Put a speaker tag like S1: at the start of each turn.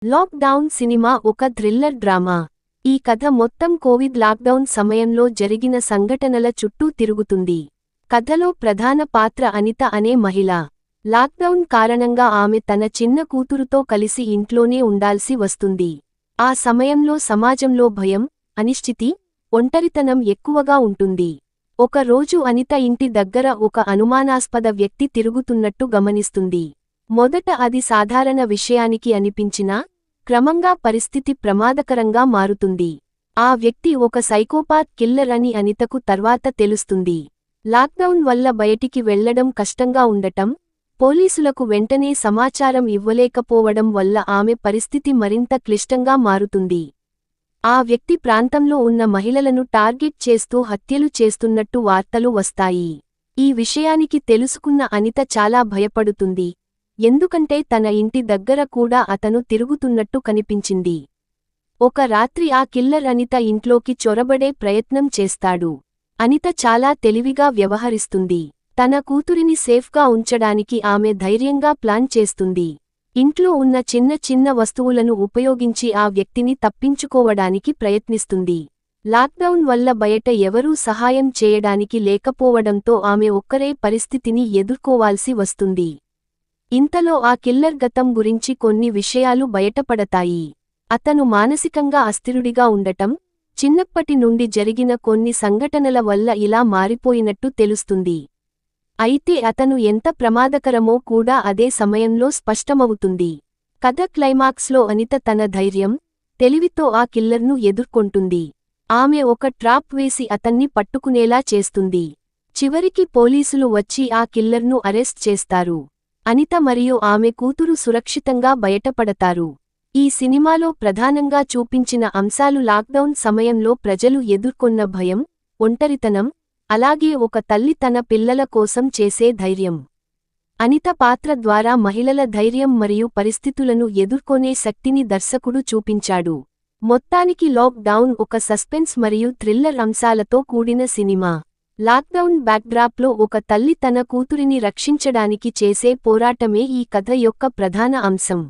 S1: Lockdown cinema ఒక thriller drama. ఈ కథ మొత్తం కోవిడ్ లాక్డౌన్ సమయంలో జరిగిన సంఘటనల చుట్టూ తిరుగుతుంది. కథలో ప్రధాన పాత్ర అనిత అనే మహిళ. లాక్డౌన్ కారణంగా ఆమె తన చిన్న కూతురుతో కలిసి ఇంట్లోనే ఉండాల్సి వస్తుంది. ఆ సమయంలో సమాజంలో భయం, అనిశ్చితి, ఒంటరితనం ఎక్కువగా ఉంటుంది. ఒక రోజు అనిత ఇంటి దగ్గర ఒక అనుమానాస్పద వ్యక్తి తిరుగుతున్నట్టు గమనిస్తుంది. మొదట అది సాధారణ విషయానికి అనిపించినా, క్రమంగా పరిస్థితి ప్రమాదకరంగా మారుతుంది. ఆ వ్యక్తి ఒక సైకోపాత్ కిల్లర్ అని అనితకు తర్వాత తెలుస్తుంది. లాక్డౌన్ వల్ల బయటికి వెళ్లడం కష్టంగా ఉండటం, పోలీసులకు వెంటనే సమాచారం ఇవ్వలేకపోవడం వల్ల ఆమె పరిస్థితి మరింత క్లిష్టంగా మారుతుంది. ఆ వ్యక్తి ప్రాంతంలో ఉన్న మహిళలను టార్గెట్ చేస్తూ హత్యలు చేస్తున్నట్టు వార్తలు వస్తాయి. ఈ విషయానికి తెలుసుకున్న అనిత చాలా భయపడుతుంది. ఎందుకంటే తన ఇంటి దగ్గర కూడా అతను తిరుగుతున్నట్టు కనిపించింది. ఒక రాత్రి ఆ కిల్లర్ అనిత ఇంట్లోకి చొరబడే ప్రయత్నం చేస్తాడు. అనిత చాలా తెలివిగా వ్యవహరిస్తుంది. తన కూతురిని సేఫ్గా ఉంచడానికి ఆమె ధైర్యంగా ప్లాన్ చేస్తుంది. ఇంట్లో ఉన్న చిన్న చిన్న వస్తువులను ఉపయోగించి ఆ వ్యక్తిని తప్పించుకోవడానికి ప్రయత్నిస్తుంది. లాక్డౌన్ వల్ల బయట ఎవరూ సహాయం చేయడానికి లేకపోవడంతో ఆమె ఒక్కరే పరిస్థితిని ఎదుర్కోవాల్సి వస్తుంది. ఇంతలో ఆ కిల్లర్ గతం గురించి కొన్ని విషయాలు బయటపడతాయి. అతను మానసికంగా అస్థిరుడిగా ఉండటం, చిన్నప్పటి నుండి జరిగిన కొన్ని సంఘటనల వల్ల ఇలా మారిపోయినట్టు తెలుస్తుంది. అయితే అతను ఎంత ప్రమాదకరమో కూడా అదే సమయంలో స్పష్టమవుతుంది. కథ క్లైమాక్స్లో అనిత తన ధైర్యం, తెలివితో ఆ కిల్లర్ను ఎదుర్కొంటుంది. ఆమె ఒక ట్రాప్ వేసి అతన్ని పట్టుకునేలా చేస్తుంది. చివరికి పోలీసులు వచ్చి ఆ కిల్లర్ను అరెస్ట్ చేస్తారు. అనిత మరియు ఆమె కూతురు సురక్షితంగా బయటపడతారు. ఈ సినిమాలో ప్రధానంగా చూపించిన అంశాలు లాక్డౌన్ సమయంలో ప్రజలు ఎదుర్కొన్న భయం, ఒంటరితనం, అలాగే ఒక తల్లి తన పిల్లల కోసం చేసే ధైర్యం. అనిత పాత్ర ద్వారా మహిళల ధైర్యం మరియు పరిస్థితులను ఎదుర్కొనే శక్తిని దర్శకుడు చూపించాడు. మొత్తానికి లాక్ డౌన్ ఒక సస్పెన్స్ మరియు థ్రిల్లర్ అంశాలతో కూడిన సినిమా. లాక్డౌన్ బ్యాక్డ్రాప్లో ఒక తల్లి తన కూతురిని రక్షించడానికి చేసే పోరాటమే ఈ కథ యొక్క ప్రధాన అంశం.